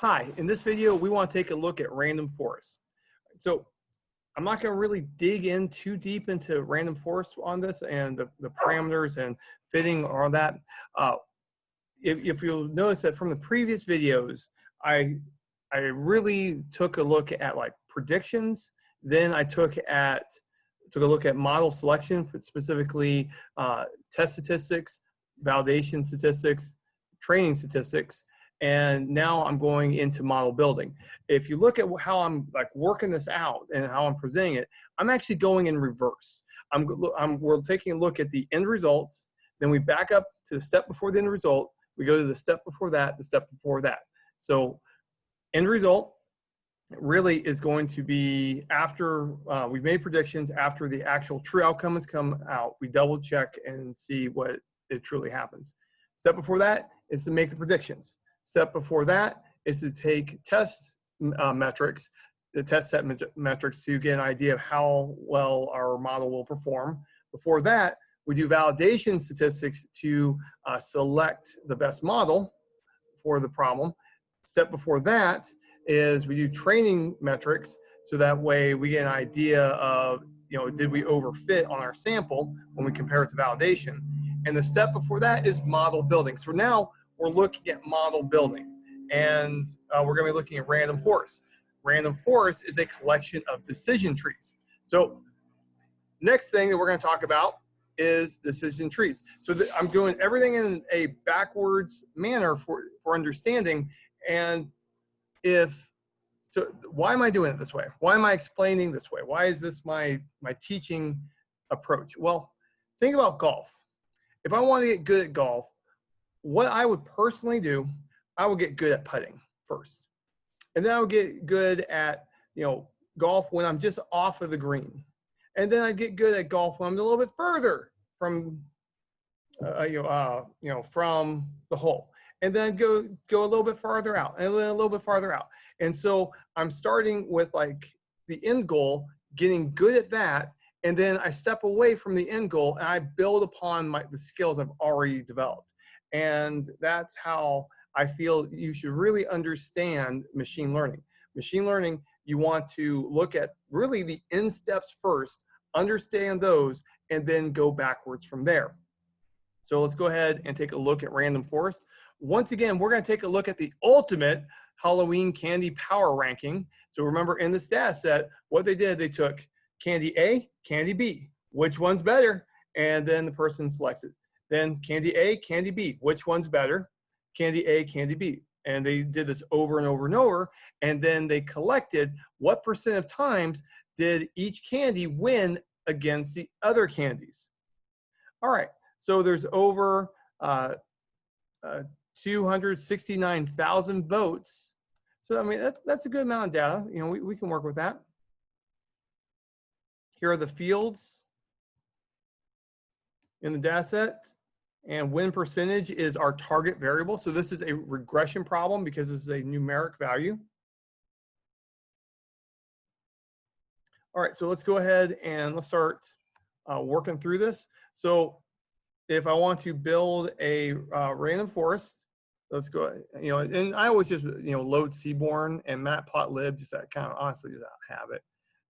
Hi, in this video, we want to take a look at random forests. So I'm not going to really dig in too deep into random forests on this and the parameters and fitting all that. If you'll notice that from the previous videos, I really took a look at like predictions. Then I took a look at model selection, specifically test statistics, validation statistics, training statistics. And now I'm going into model building. If you look at how I'm like working this out and how I'm presenting it, I'm actually going in reverse. We're taking a look at the end result, then we back up to the step before the end result, we go to the step before that, the step before that. So end result really is going to be after we've made predictions, after the actual true outcome has come out, we double check and see what it truly happens. Step before that is to make the predictions. Step before that is to take test metrics, the test set metrics to get an idea of how well our model will perform. Before that, we do validation statistics to select the best model for the problem. Step before that is we do training metrics, so that way we get an idea of, did we overfit on our sample when we compare it to validation. And the step before that is model building. So now we're looking at model building, and we're going to be looking at random forests. Random forest is a collection of decision trees. So next thing that we're going to talk about is decision trees. So I'm doing everything in a backwards manner for understanding. And why am I doing it this way? Why am I explaining this way? Why is this my teaching approach? Well, think about golf. If I want to get good at golf, what I would personally do, I would get good at putting first. And then I would get good at, golf when I'm just off of the green. And then I get good at golf when I'm a little bit further from, from the hole. And then I'd go a little bit farther out and then a little bit farther out. And so I'm starting with like the end goal, getting good at that. And then I step away from the end goal and I build upon the skills I've already developed. And that's how I feel you should really understand machine learning. Machine learning, you want to look at really the end steps first, understand those, and then go backwards from there. So let's go ahead and take a look at random forest. Once again, we're going to take a look at the ultimate Halloween candy power ranking. So remember, in this data set, what they did, they took candy A, candy B, which one's better? And then the person selects it. Then candy A, candy B, which one's better? Candy A, candy B. And they did this over and over and over. And then they collected what % of times did each candy win against the other candies. All right, so there's over 269,000 votes. So, I mean, that's a good amount of data. We can work with that. Here are the fields in the data set. And win percentage is our target variable. So this is a regression problem because this is a numeric value. All right, so let's go ahead and let's start working through this. So if I want to build a random forest, let's go, and I always just, load Seaborn and matplotlib, just that kind of honestly just have it.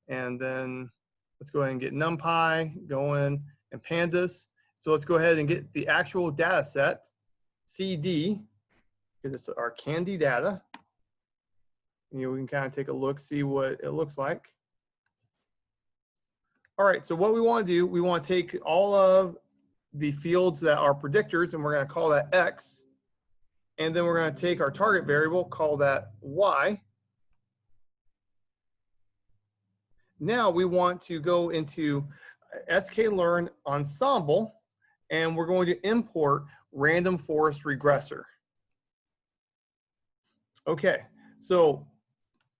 And then let's go ahead and get NumPy going and pandas. So let's go ahead and get the actual data set, CD, because it's our candy data. We can kind of take a look, see what it looks like. All right, so what we want to do, we want to take all of the fields that are predictors, and we're going to call that X. And then we're going to take our target variable, call that Y. Now we want to go into sklearn ensemble, and we're going to import random forest regressor. Okay, so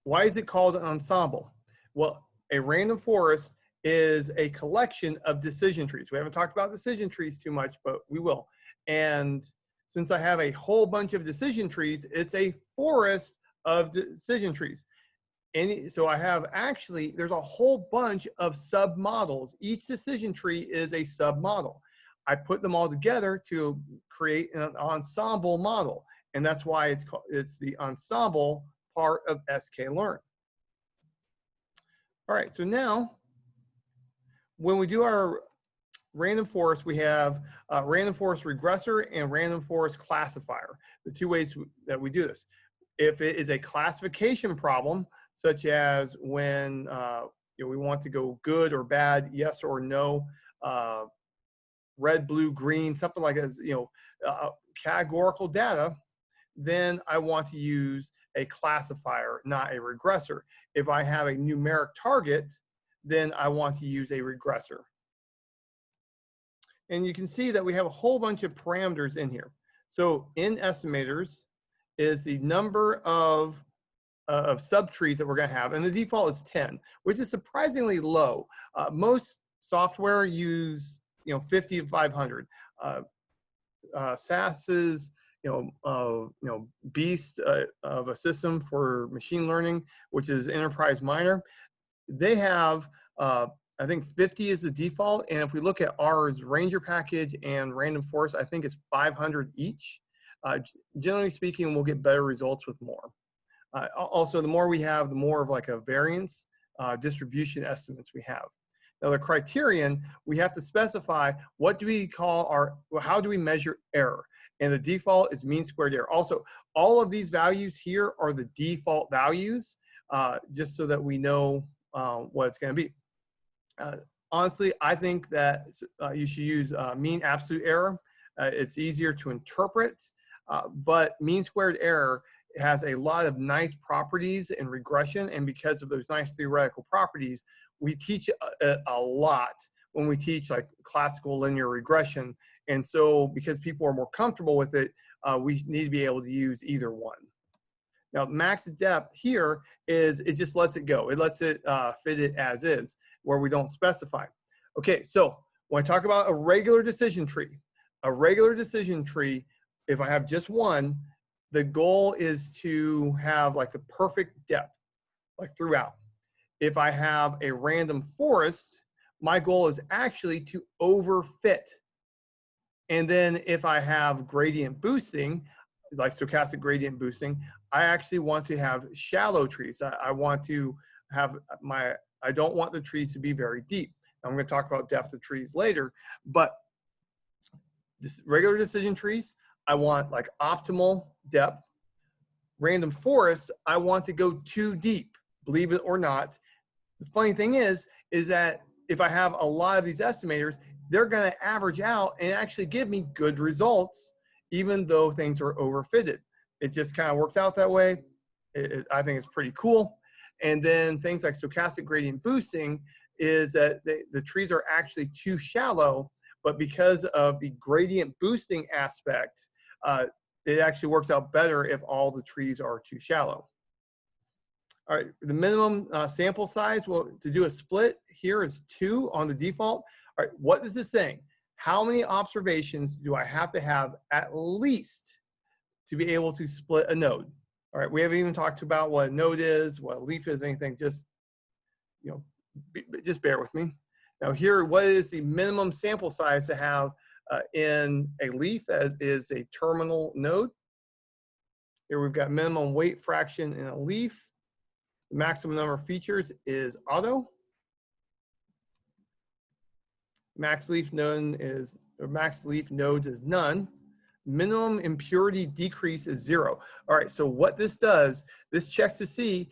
why is it called an ensemble? Well, a random forest is a collection of decision trees. We haven't talked about decision trees too much, but we will. And since I have a whole bunch of decision trees, it's a forest of decision trees. And so I have actually, there's a whole bunch of submodels. Each decision tree is a submodel. I put them all together to create an ensemble model. And that's why it's the ensemble part of sklearn. All right, so now when we do our random forest, we have random forest regressor and random forest classifier, the two ways that we do this. If it is a classification problem, such as when we want to go good or bad, yes or no, red, blue, green, something like that, categorical data, then I want to use a classifier, not a regressor. If I have a numeric target, then I want to use a regressor. And you can see that we have a whole bunch of parameters in here. So in estimators is the number of subtrees that we're going to have, and the default is 10, which is surprisingly low. Most software use 50 to 500. SAS's beast of a system for machine learning, which is Enterprise Miner, they have I think 50 is the default, and if we look at ours Ranger package and Random Forest, I think it's 500 each. Generally speaking, we'll get better results with more. Also, the more we have, the more of like a variance distribution estimates we have. Now, the criterion, we have to specify what do we call how do we measure error? And the default is mean squared error. Also, all of these values here are the default values, just so that we know what it's going to be. Honestly, I think that you should use mean absolute error. It's easier to interpret, but mean squared error has a lot of nice properties in regression, and because of those nice theoretical properties, we teach a lot when we teach like classical linear regression. And so because people are more comfortable with it, we need to be able to use either one. Now, max depth here is it just lets it go. It lets it fit it as is, where we don't specify. Okay, so when I talk about a regular decision tree, if I have just one, the goal is to have like the perfect depth, like throughout. If I have a random forest, my goal is actually to overfit. And then if I have gradient boosting, like stochastic gradient boosting, I actually want to have shallow trees. I want to have I don't want the trees to be very deep. I'm going to talk about depth of trees later, but this regular decision trees, I want like optimal depth. Random forest, I want to go too deep, believe it or not. The funny thing is that if I have a lot of these estimators, they're going to average out and actually give me good results, even though things are overfitted. It just kind of works out that way. I think it's pretty cool. And then things like stochastic gradient boosting is that the trees are actually too shallow, but because of the gradient boosting aspect, it actually works out better if all the trees are too shallow. All right, the minimum sample size, well, to do a split here is 2 on the default. All right, what is this saying? How many observations do I have to have at least to be able to split a node? All right, we haven't even talked about what a node is, what a leaf is, anything. Just, just bear with me. Now here, what is the minimum sample size to have in a leaf as is a terminal node? Here we've got minimum weight fraction in a leaf. The maximum number of features is auto. Max leaf nodes is none. Minimum impurity decrease is 0. All right, so what this does, this checks to see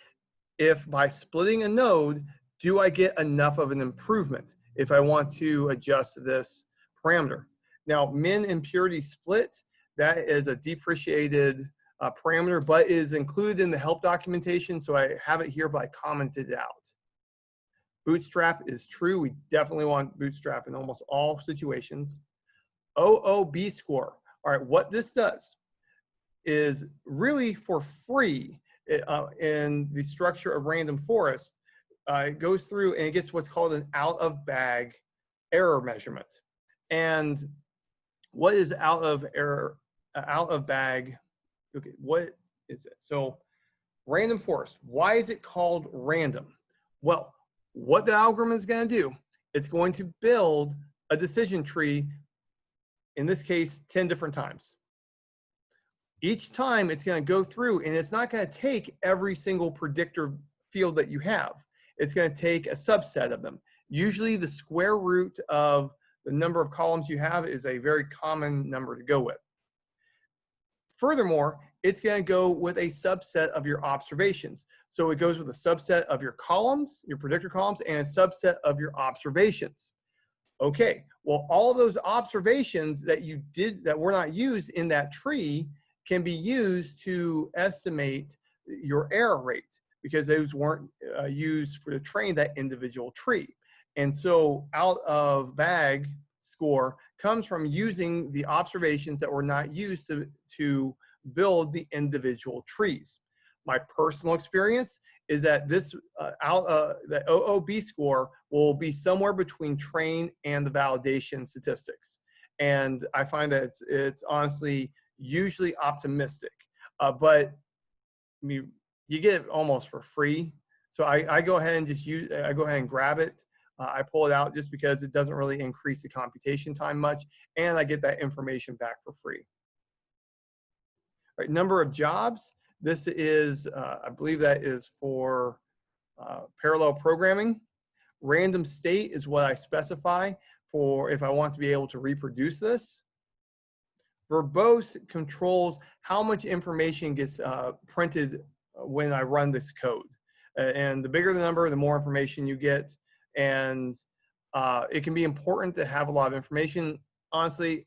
if by splitting a node, do I get enough of an improvement if I want to adjust this parameter. Now, min impurity split, that is a depreciated parameter, but is included in the help documentation, so I have it here, but I commented it out. Bootstrap is true. We definitely want bootstrap in almost all situations. OOB score. All right, what this does is really for free in the structure of random forest. It goes through and it gets what's called an out-of-bag error measurement. And what is out of bag? Okay, what is it? So random forest, why is it called random? Well, what the algorithm is going to do, it's going to build a decision tree, in this case, 10 different times. Each time it's going to go through, and it's not going to take every single predictor field that you have. It's going to take a subset of them. Usually the square root of the number of columns you have is a very common number to go with. Furthermore, it's going to go with a subset of your observations. So it goes with a subset of your columns, your predictor columns, and a subset of your observations. Okay, well, all those observations that you did that were not used in that tree can be used to estimate your error rate, because those weren't used to train that individual tree. And so out of bag score comes from using the observations that were not used to build the individual trees. My personal experience is that this the OOB score will be somewhere between train and the validation statistics. And I find that it's honestly usually optimistic, but I mean, you get it almost for free. So I go ahead and just I go ahead and grab it. I pull it out just because it doesn't really increase the computation time much, and I get that information back for free. All right, number of jobs. This is, I believe that is for parallel programming. Random state is what I specify for if I want to be able to reproduce this. Verbose controls how much information gets printed when I run this code. And the bigger the number, the more information you get. And it can be important to have a lot of information. Honestly,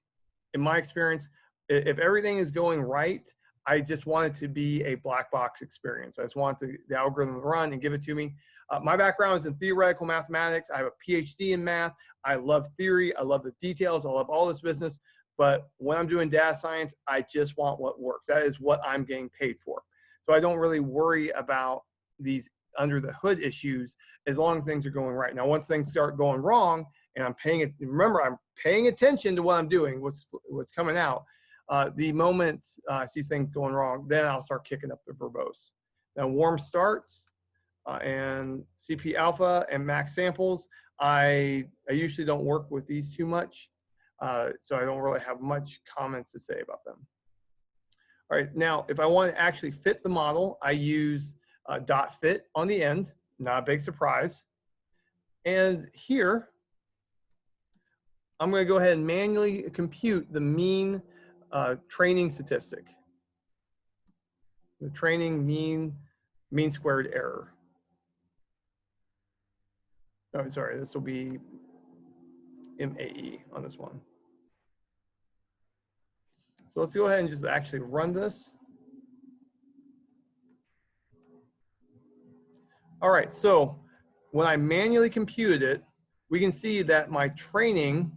in my experience, if everything is going right, I just want it to be a black box experience. I just want the algorithm to run and give it to me. My background is in theoretical mathematics. I have a PhD in math. I love theory. I love the details. I love all this business. But when I'm doing data science, I just want what works. That is what I'm getting paid for. So I don't really worry about these under the hood issues as long as things are going right. Now, once things start going wrong, and I'm paying it, remember, I'm paying attention to what I'm doing, what's coming out. The moment I see things going wrong, then I'll start kicking up the verbose. Now, warm starts and CP alpha and max samples, I usually don't work with these too much, so I don't really have much comments to say about them. All right, now, if I want to actually fit the model, I use dot fit on the end, not a big surprise. And here, I'm going to go ahead and manually compute the mean training statistic. The training mean squared error. Oh, sorry, this will be MAE on this one. So let's go ahead and just actually run this. All right, so when I manually computed it, we can see that my training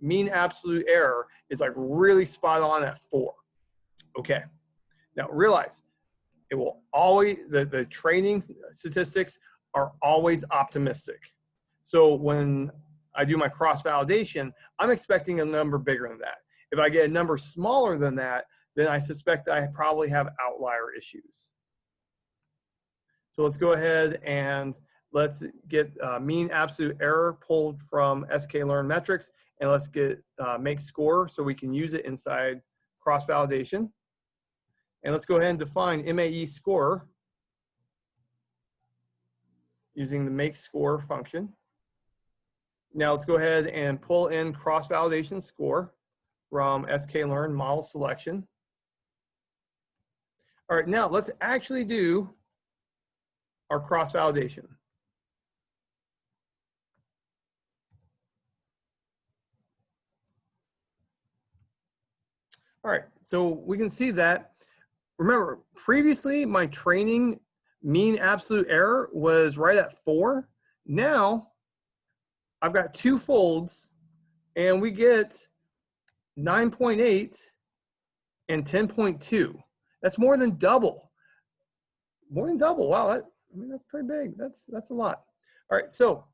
mean absolute error is like really spot on at 4. Okay, now realize it will always, the training statistics are always optimistic. So when I do my cross-validation, I'm expecting a number bigger than that. If I get a number smaller than that, then I suspect that I probably have outlier issues. So let's go ahead and let's get mean absolute error pulled from sklearn metrics, and let's get make score so we can use it inside cross-validation. And let's go ahead and define MAE score using the make score function. Now let's go ahead and pull in cross-validation score from sklearn model selection. All right, now let's actually do our cross-validation. All right, so we can see that, remember, previously my training mean absolute error was right at 4. Now I've got 2 folds and we get 9.8 and 10.2. That's more than double. More than double. Wow, I mean, that's pretty big. That's a lot. All right, so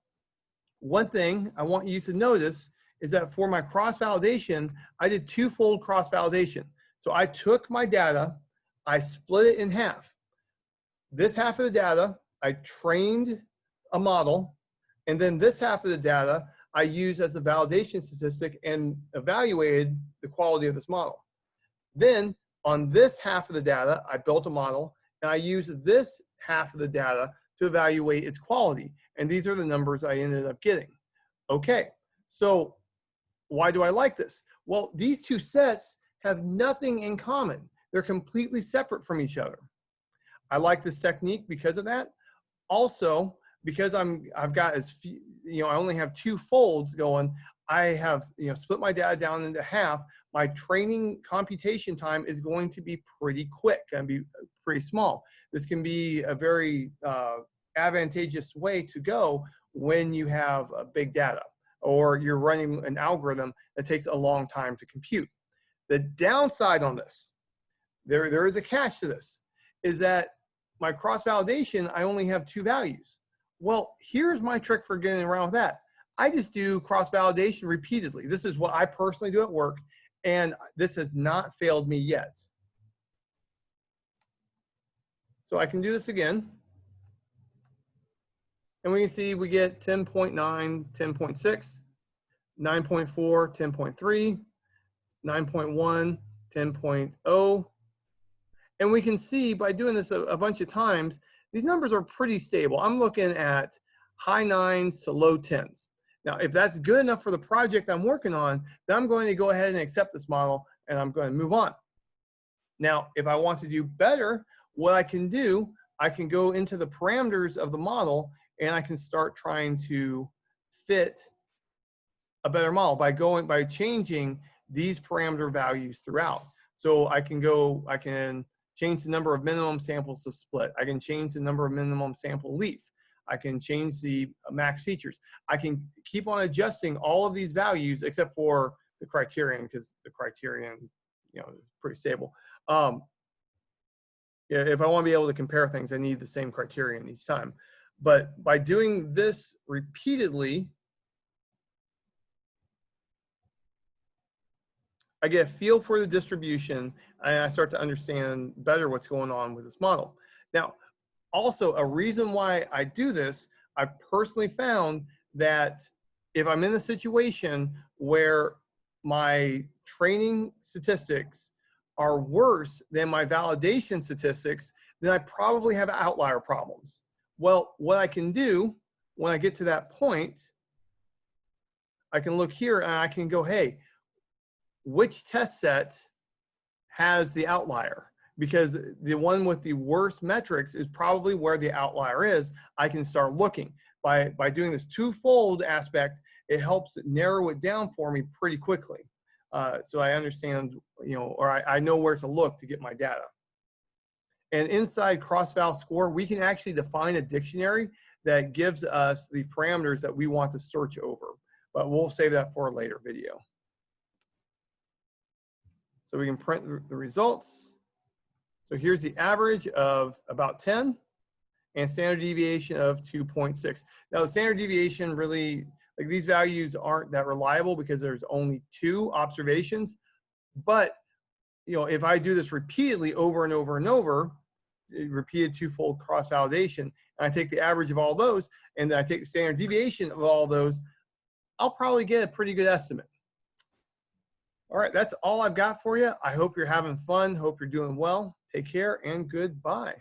one thing I want you to notice is that for my cross-validation, I did 2-fold cross-validation. So I took my data, I split it in half. This half of the data, I trained a model, and then this half of the data, I used as a validation statistic and evaluated the quality of this model. Then On this half of the data, I built a model, and I used this half of the data to evaluate its quality. And these are the numbers I ended up getting. Okay, so why do I like this? Well, these two sets have nothing in common. They're completely separate from each other. I like this technique because of that. Also, because I've got as few, I only have 2 folds going, I have split my data down into half. My training computation time is going to be pretty quick and be pretty small. This can be a very advantageous way to go when you have big data or you're running an algorithm that takes a long time to compute. The downside on this, there is a catch to this, is that my cross-validation, I only have 2 values. Well, here's my trick for getting around with that. I just do cross-validation repeatedly. This is what I personally do at work, and this has not failed me yet. So I can do this again. And we can see we get 10.9, 10.6, 9.4, 10.3, 9.1, 10.0. And we can see by doing this a bunch of times, these numbers are pretty stable. I'm looking at high 9s to low 10s. Now, if that's good enough for the project I'm working on, then I'm going to go ahead and accept this model and I'm going to move on. Now, if I want to do better, what I can do, I can go into the parameters of the model and I can start trying to fit a better model by changing these parameter values throughout. So I can change the number of minimum samples to split. I can change the number of minimum sample leaf. I can change the max features. I can keep on adjusting all of these values except for the criterion, because the criterion, is pretty stable. Yeah, if I want to be able to compare things, I need the same criterion each time. But by doing this repeatedly, I get a feel for the distribution and I start to understand better what's going on with this model. Now, also a reason why I do this, I personally found that if I'm in a situation where my training statistics are worse than my validation statistics, then I probably have outlier problems. Well, what I can do when I get to that point, I can look here and I can go, hey, which test set has the outlier? Because the one with the worst metrics is probably where the outlier is. I can start looking. By doing this twofold aspect, it helps narrow it down for me pretty quickly. So I understand, or I know where to look to get my data. And inside cross-val score, we can actually define a dictionary that gives us the parameters that we want to search over. But we'll save that for a later video. So we can print the results. So here's the average of about 10 and standard deviation of 2.6. Now the standard deviation really, like these values aren't that reliable because there's only 2 observations. But if I do this repeatedly over and over and over, repeated twofold cross-validation, and I take the average of all those, and then I take the standard deviation of all those, I'll probably get a pretty good estimate. All right, that's all I've got for you. I hope you're having fun. Hope you're doing well. Take care and goodbye.